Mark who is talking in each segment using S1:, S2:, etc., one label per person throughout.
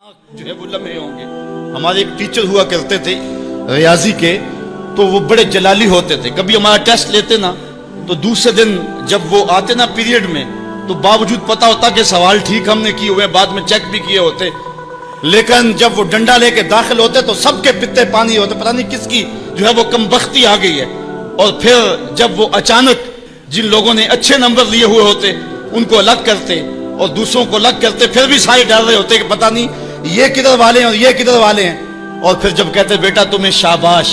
S1: جو ہے وہ لمحے ہوں گے. ہمارے ایک ٹیچر ہوا کرتے تھے ریاضی کے, تو وہ بڑے جلالی ہوتے تھے. کبھی ہمارا ٹیسٹ لیتے نا تو دوسرے دن جب وہ آتے نا پیریڈ میں, تو باوجود پتا ہوتا کہ سوال ٹھیک ہم نے کیے ہوئے, بعد میں چیک بھی کیے ہوتے, لیکن جب وہ ڈنڈا لے کے داخل ہوتے تو سب کے پتے پانی ہوتے, پتہ نہیں کس کی جو ہے وہ کم بختی آ گئی ہے. اور پھر جب وہ اچانک جن لوگوں نے اچھے نمبر لیے ہوئے ہوتے ان کو الگ کرتے اور دوسروں کو الگ کرتے, پھر بھی سارے ڈر رہے ہوتے کہ پتہ نہیں یہ کدھر والے ہیں اور یہ کدھر والے ہیں. اور پھر جب کہتے بیٹا تمہیں شاباش,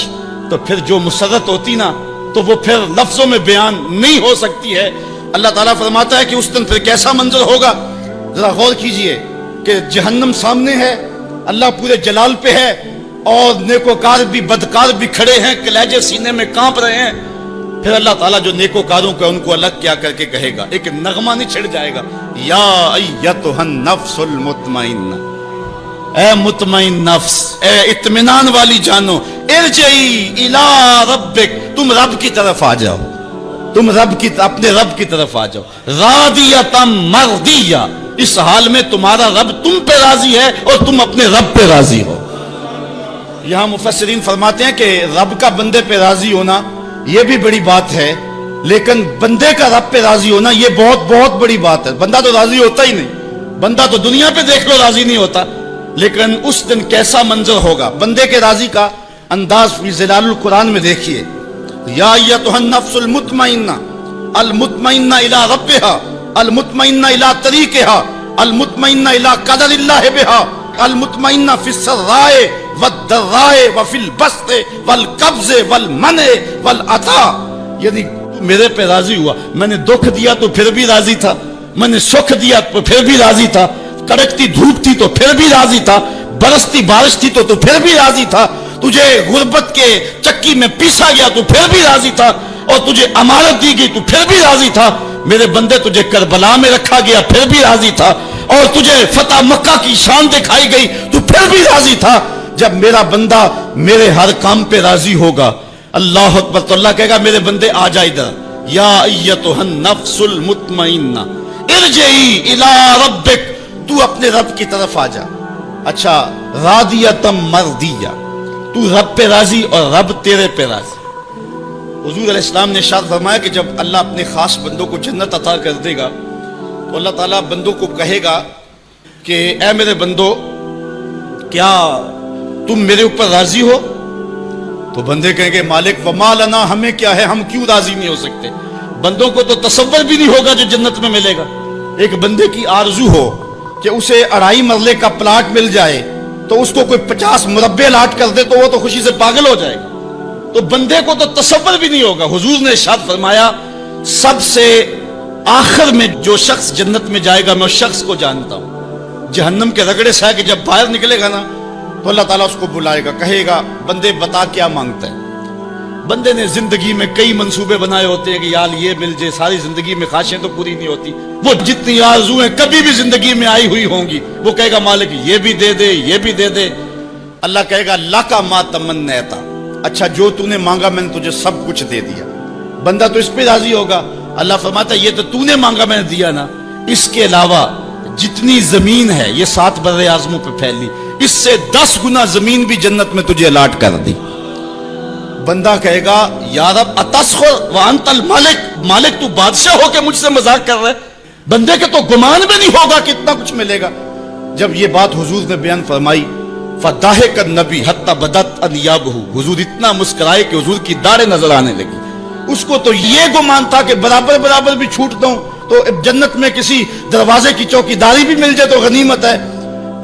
S1: تو پھر جو مسرت ہوتی نا تو وہ پھر لفظوں میں بیان نہیں ہو سکتی ہے. اللہ تعالیٰ فرماتا ہے کہ اس دن پھر کیسا منظر ہوگا. ذرا غور کیجئے کہ جہنم سامنے ہے, اللہ پورے جلال پہ ہے, اور نیکوکار بھی بدکار بھی کھڑے ہیں, کلیجے سینے میں کانپ رہے ہیں. پھر اللہ تعالیٰ جو نیکوکاروں کو ان کو الگ کیا کر کے کہے گا, ایک نغمہ نہیں چھڑ جائے گا, یا ایتھا النفس المطمئنہ, اے مطمئن نفس, اے اطمینان والی جانو, ارجعی الی ربک, تم رب کی طرف آ جاؤ, تم اپنے رب کی طرف آ جاؤ, راضیۃ مرضیہ, اس حال میں تمہارا رب تم پہ راضی ہے اور تم اپنے رب پہ راضی ہو. یہاں مفسرین فرماتے ہیں کہ رب کا بندے پہ راضی ہونا یہ بھی بڑی بات ہے, لیکن بندے کا رب پہ راضی ہونا یہ بہت بہت بڑی بات ہے. بندہ تو راضی ہوتا ہی نہیں, بندہ تو دنیا پہ دیکھ لو راضی نہیں ہوتا, لیکن اس دن کیسا منظر ہوگا. بندے کے راضی کا انداز فی ظلال القرآن میں دیکھیے, یا ایتھا النفس المطمئنہ, المطمئنہ الی ربہا, المطمئنہ الی طریقہا, المطمئنہ الی قدر اللہ بہا, المطمئنہ فی السراء والضراء وفی البسط والقبض والمنع والعطاء. یعنی میرے پہ راضی ہوا, میں نے دکھ دیا تو پھر بھی راضی تھا, میں نے سکھ دیا تو پھر بھی راضی تھا, کڑکتی دھوپ تھی تو پھر بھی راضی تھا, برستی بارش تھی تو پھر بھی راضی تھا, تجھے غربت کے چکی میں پیسا گیا تو پھر بھی راضی تھا, اور تجھے امانت دی گئی تو پھر بھی راضی تھا. میرے بندے تجھے کربلا میں رکھا گیا پھر بھی راضی تھا, اور تجھے فتح مکہ کی شان دکھائی گئی تو پھر بھی راضی تھا. جب میرا بندہ میرے ہر کام پہ راضی ہوگا, اللہ اکبر, تو اللہ کہے گا میرے بندے آ جا ادھر, یا ایتھا النفس المطمئنہ ارجعی الی ربک, تو اپنے رب کی طرف آ جا. اچھا, راضیۃ مرضیہ, تو رب پہ راضی اور رب تیرے پہ راضی. حضور علیہ السلام نے ارشاد فرمایا کہ جب اللہ اپنے خاص بندوں کو جنت عطا کر دے گا تو اللہ تعالیٰ بندوں کو کہے گا کہ اے میرے بندو, کیا تم میرے اوپر راضی ہو؟ تو بندے کہیں گے مالک وما لنا, ہمیں کیا ہے, ہم کیوں راضی نہیں ہو سکتے. بندوں کو تو تصور بھی نہیں ہوگا جو جنت میں ملے گا. ایک بندے کی آرزو ہو کہ اسے 2.5 مرلے کا پلاٹ مل جائے تو اس کو کوئی 50 مربع لاٹ کر دے تو وہ تو خوشی سے پاگل ہو جائے گا. تو بندے کو تو تصور بھی نہیں ہوگا. حضور نے ارشاد فرمایا سب سے آخر میں جو شخص جنت میں جائے گا میں اس شخص کو جانتا ہوں. جہنم کے رگڑے سے کہ جب باہر نکلے گا نا تو اللہ تعالیٰ اس کو بلائے گا, کہے گا بندے بتا کیا مانگتا ہے. بندے نے زندگی میں کئی منصوبے بنائے ہوتے ہیں کہ یار یہ مل جائے, ساری زندگی میں خواہشیں تو پوری نہیں ہوتی. وہ جتنی آرزویں کبھی بھی زندگی میں آئی ہوئی ہوں گی وہ کہے گا مالک یہ بھی دے دے, یہ بھی دے دے. اللہ کہے گا لکا ما تمنیتا, اچھا جو تو نے مانگا میں نے تجھے سب کچھ دے دیا. بندہ تو اس پہ راضی ہوگا. اللہ فرماتا ہے یہ تو نے مانگا میں نے دیا نا, اس کے علاوہ جتنی زمین ہے یہ 7 بر اعظموں پہ پھیلی, اس سے 10 گنا زمین بھی جنت میں تجھے الاٹ کر دی. بندہ کہے گا یا رب اتسخر وانت الملک, مالک تو بادشاہ ہو کے مجھ سے مذاق کر رہے. بندے کے تو گمان بھی نہیں ہوگا کہ اتنا کچھ ملے گا. جب یہ بات حضور نے بیان فرمائی فضاحک النبی حتی بدت انیابہ, حضور اتنا مسکرائے کہ حضور کی داڑھیں نظر آنے لگی. اس کو تو یہ گمان تھا کہ برابر برابر بھی چھوٹ دوں تو جنت میں کسی دروازے کی چوکیداری بھی مل جائے تو غنیمت ہے.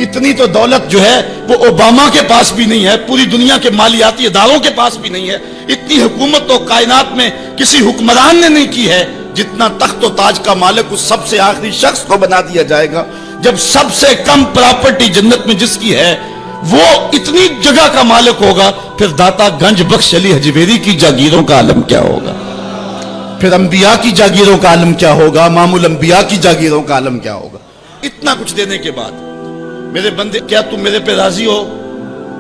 S1: اتنی تو دولت جو ہے وہ اوباما کے پاس بھی نہیں ہے, پوری دنیا کے مالیاتی اداروں کے پاس بھی نہیں ہے. اتنی حکومت تو کائنات میں کسی حکمران نے نہیں کی ہے جتنا تخت و تاج کا مالک اس سب سے آخری شخص کو بنا دیا جائے گا. جب سب سے کم پراپرٹی جنت میں جس کی ہے وہ اتنی جگہ کا مالک ہوگا, پھر داتا گنج بخش علی حجویری کی جاگیروں کا عالم کیا ہوگا, پھر انبیاء کی جاگیروں کا عالم کیا ہوگا, امام الانبیاء کی جاگیروں کا عالم کیا ہوگا. اتنا کچھ دینے کے بعد میرے بندے کیا تم میرے پہ راضی ہو؟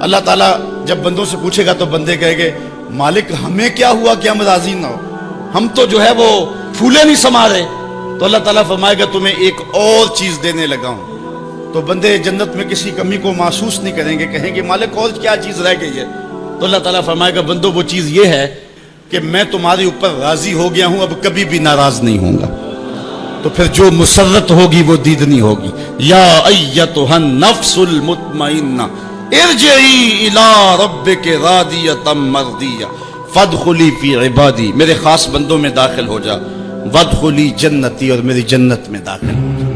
S1: اللہ تعالیٰ جب بندوں سے پوچھے گا تو بندے کہیں گے مالک ہمیں کیا ہوا کہ ہم راضی نہ ہو, ہم تو جو ہے وہ پھولے نہیں سما رہے. تو اللہ تعالیٰ فرمائے گا تمہیں ایک اور چیز دینے لگا ہوں, تو بندے جنت میں کسی کمی کو محسوس نہیں کریں گے, کہیں گے مالک اور کیا چیز رہ گئی ہے. تو اللہ تعالیٰ فرمائے گا بندو وہ چیز یہ ہے کہ میں تمہارے اوپر راضی ہو گیا ہوں, اب کبھی بھی ناراض نہیں ہوں گا. تو پھر جو مسرت ہوگی وہ دیدنی ہوگی. یا ایتھا النفس المطمئنہ ارجعی الی ربک راضیۃ مرضیہ فادخلی فی عبادی, میرے خاص بندوں میں داخل ہو جا. وادخلی جنتی, اور میری جنت میں داخل ہو جا.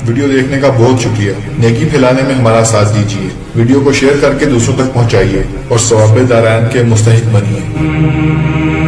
S2: ویڈیو دیکھنے کا بہت شکریہ. نیکی پھیلانے میں ہمارا ساتھ دیجیے. ویڈیو کو شیئر کر کے دوسروں تک پہنچائیے اور ثواب دارین کے مستحق بنیے.